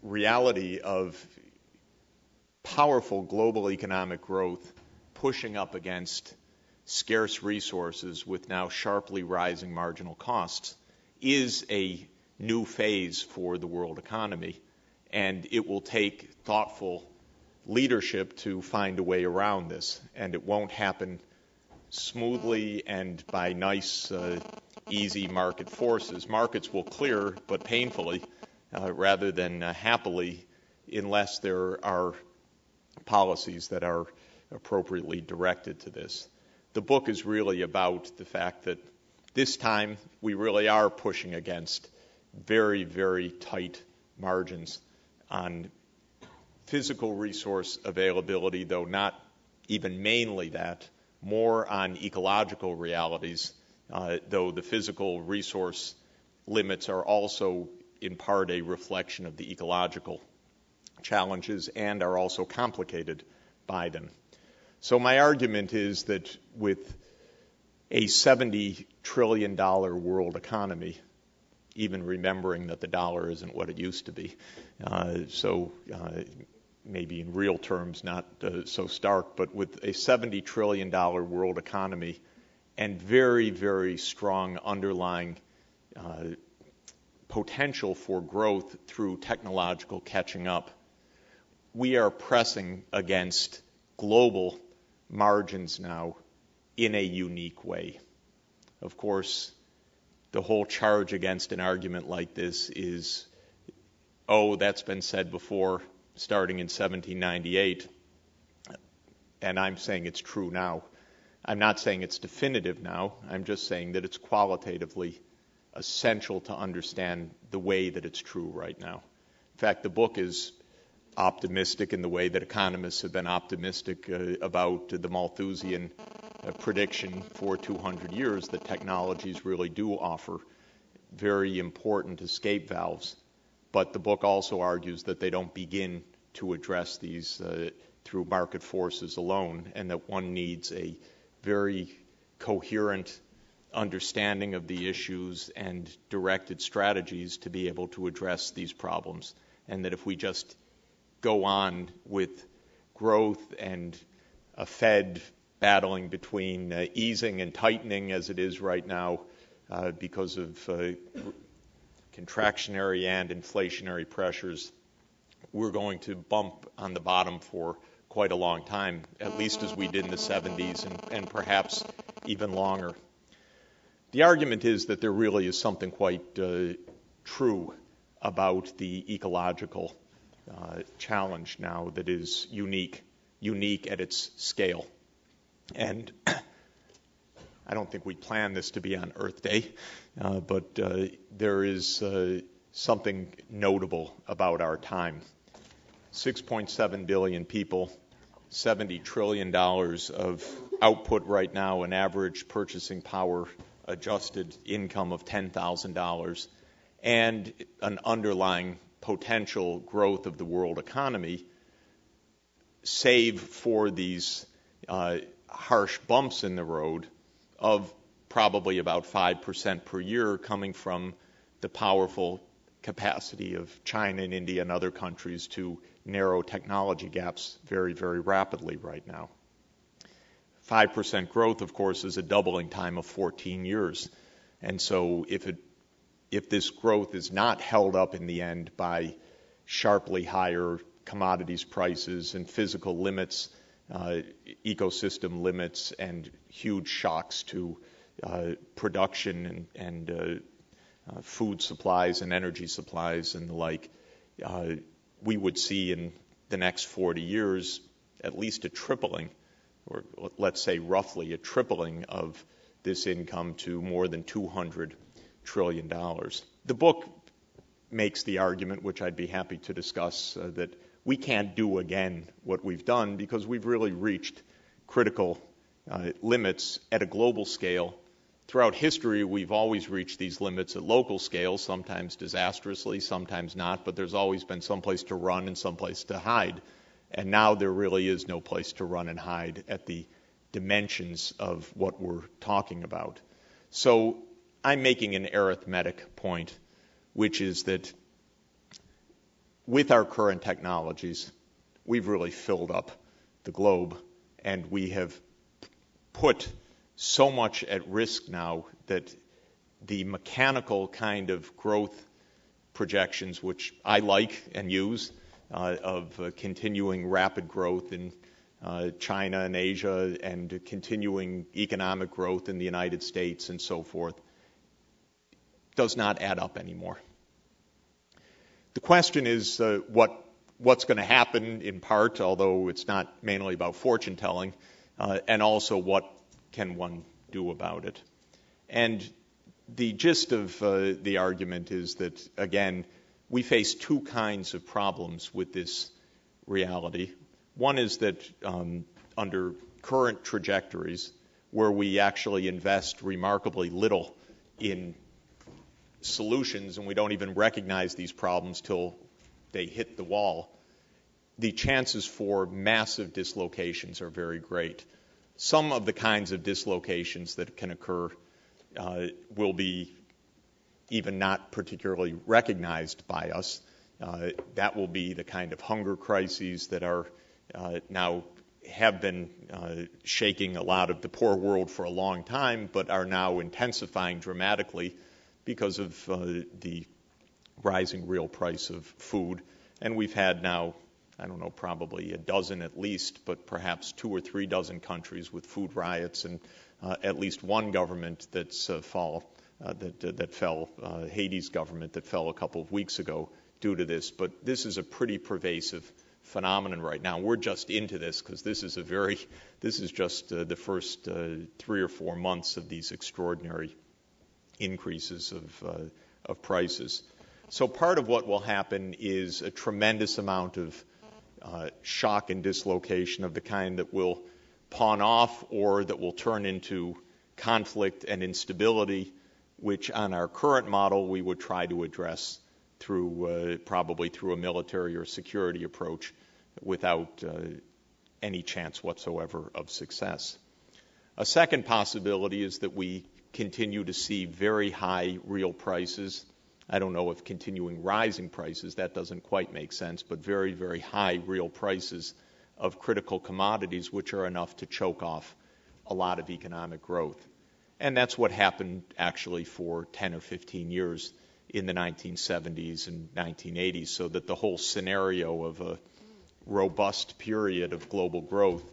reality of powerful global economic growth pushing up against scarce resources with now sharply rising marginal costs is a new phase for the world economy, and it will take thoughtful leadership to find a way around this, and it won't happen smoothly and by nice, easy market forces. Markets will clear, but painfully, rather than happily, unless there are policies that are appropriately directed to this. The book is really about the fact that this time we really are pushing against very, very tight margins on physical resource availability, though not even mainly that, more on ecological realities, though the physical resource limits are also in part a reflection of the ecological challenges and are also complicated by them. So my argument is that with a $70 trillion world economy, even remembering that the dollar isn't what it used to be, maybe in real terms not so stark, but with a $70 trillion world economy and very, very strong underlying potential for growth through technological catching up, we are pressing against global margins now in a unique way. Of course, the whole charge against an argument like this is, oh, that's been said before, starting in 1798, and I'm saying it's true now. I'm not saying it's definitive now. I'm just saying that it's qualitatively essential to understand the way that it's true right now. In fact, the book is optimistic in the way that economists have been optimistic about the Malthusian prediction for 200 years that technologies really do offer very important escape valves. But the book also argues that they don't begin to address these through market forces alone, and that one needs a very coherent understanding of the issues and directed strategies to be able to address these problems. And that if we just go on with growth and a Fed battling between easing and tightening as it is right now because of contractionary and inflationary pressures, we're going to bump on the bottom for quite a long time, at least as we did in the 70s and perhaps even longer. The argument is that there really is something quite true about the ecological challenge now that is unique at its scale. And I don't think we planned this to be on Earth Day, but there is something notable about our time. 6.7 billion people, $70 trillion of output right now, an average purchasing power adjusted income of $10,000, and an underlying potential growth of the world economy, save for these harsh bumps in the road of probably about 5% per year coming from the powerful capacity of China and India and other countries to narrow technology gaps very, very rapidly right now. 5% growth, of course, is a doubling time of 14 years. And so if this growth is not held up in the end by sharply higher commodities prices and physical limits, ecosystem limits, and huge shocks to production and food supplies and energy supplies and the like, we would see in the next 40 years at least a tripling, or let's say roughly a tripling of this income to more than $200 trillion. The book makes the argument, which I'd be happy to discuss, that we can't do again what we've done because we've really reached critical limits at a global scale. Throughout history, we've always reached these limits at local scale, sometimes disastrously, sometimes not, but there's always been some place to run and some place to hide. And now there really is no place to run and hide at the dimensions of what we're talking about. So I'm making an arithmetic point, which is that with our current technologies, we've really filled up the globe, and we have put so much at risk now that the mechanical kind of growth projections, which I like and use, of continuing rapid growth in China and Asia and continuing economic growth in the United States and so forth, does not add up anymore. The question is what's going to happen in part, although it's not mainly about fortune telling, and also what can one do about it. And the gist of the argument is that, again, we face two kinds of problems with this reality. One is that under current trajectories, where we actually invest remarkably little in solutions and we don't even recognize these problems till they hit the wall, the chances for massive dislocations are very great. Some of the kinds of dislocations that can occur will be even not particularly recognized by us. That will be the kind of hunger crises that are now have been shaking a lot of the poor world for a long time, but are now intensifying dramatically because of the rising real price of food. And we've had now, I don't know, probably a dozen at least, but perhaps 2 or 3 dozen countries with food riots, and at least one government that's fell, Haiti's government that fell a couple of weeks ago due to this. But this is a pretty pervasive phenomenon right now. We're just into this because this is just the first 3 or 4 months of these extraordinary increases of prices. So part of what will happen is a tremendous amount of shock and dislocation of the kind that will pawn off or that will turn into conflict and instability, which on our current model we would try to address through probably through a military or security approach without any chance whatsoever of success. A second possibility is that we continue to see very high real prices. I don't know if continuing rising prices, that doesn't quite make sense, but very, very high real prices of critical commodities, which are enough to choke off a lot of economic growth. And that's what happened actually for 10 or 15 years in the 1970s and 1980s, so that the whole scenario of a robust period of global growth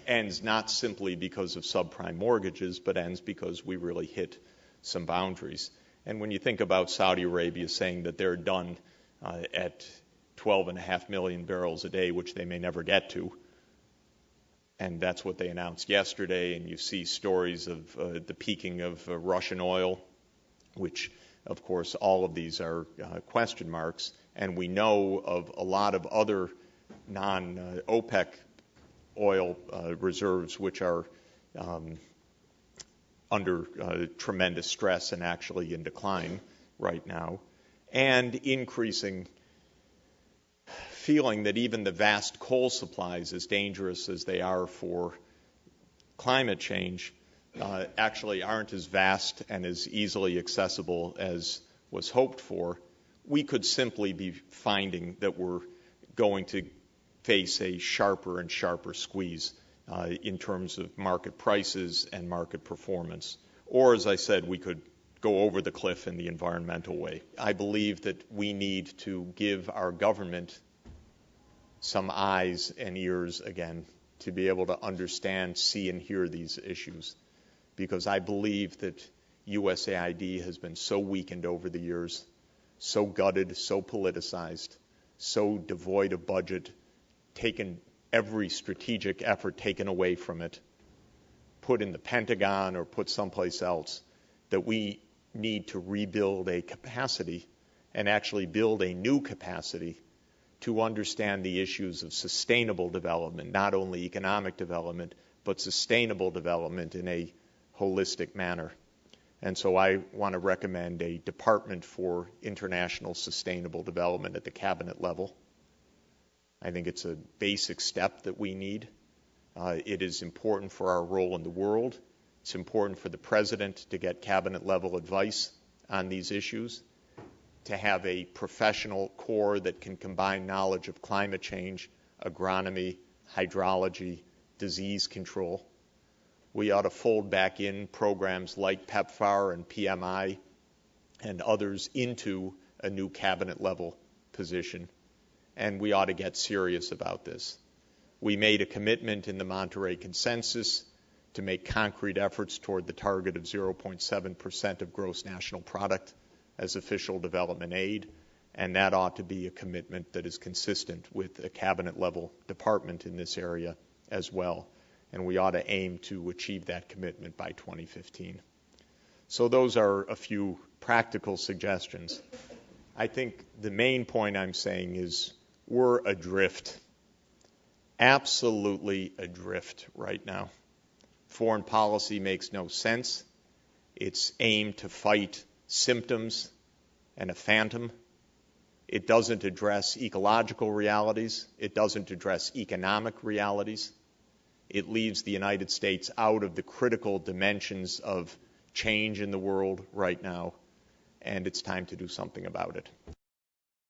ends not simply because of subprime mortgages, but ends because we really hit some boundaries. And when you think about Saudi Arabia saying that they're done at 12.5 million barrels a day, which they may never get to, and that's what they announced yesterday, and you see stories of the peaking of Russian oil, which, of course, all of these are question marks, and we know of a lot of other non-OPEC oil reserves which are under tremendous stress and actually in decline right now, and increasing feeling that even the vast coal supplies, as dangerous as they are for climate change, actually aren't as vast and as easily accessible as was hoped for. We could simply be finding that we're going to face a sharper and sharper squeeze in terms of market prices and market performance. Or, as I said, we could go over the cliff in the environmental way. I believe that we need to give our government some eyes and ears again to be able to understand, see, and hear these issues. Because I believe that USAID has been so weakened over the years, so gutted, so politicized, so devoid of budget, taken every strategic effort taken away from it, put in the Pentagon or put someplace else, that we need to rebuild a capacity and actually build a new capacity to understand the issues of sustainable development, not only economic development, but sustainable development in a holistic manner. And so I want to recommend a Department for International Sustainable Development at the cabinet level. I think it's a basic step that we need. It is important for our role in the world. It's important for the president to get cabinet level advice on these issues. to have a professional corps that can combine knowledge of climate change, agronomy, hydrology, disease control. We ought to fold back in programs like PEPFAR and PMI and others into a new cabinet level position. And we ought to get serious about this. We made a commitment in the Monterey Consensus to make concrete efforts toward the target of 0.7% of gross national product as official development aid, and that ought to be a commitment that is consistent with a cabinet level department in this area as well. And we ought to aim to achieve that commitment by 2015. So those are a few practical suggestions. I think the main point I'm saying is we're adrift, absolutely adrift right now. Foreign policy makes no sense. It's aimed to fight symptoms and a phantom. It doesn't address ecological realities. It doesn't address economic realities. It leaves the United States out of the critical dimensions of change in the world right now, and it's time to do something about it.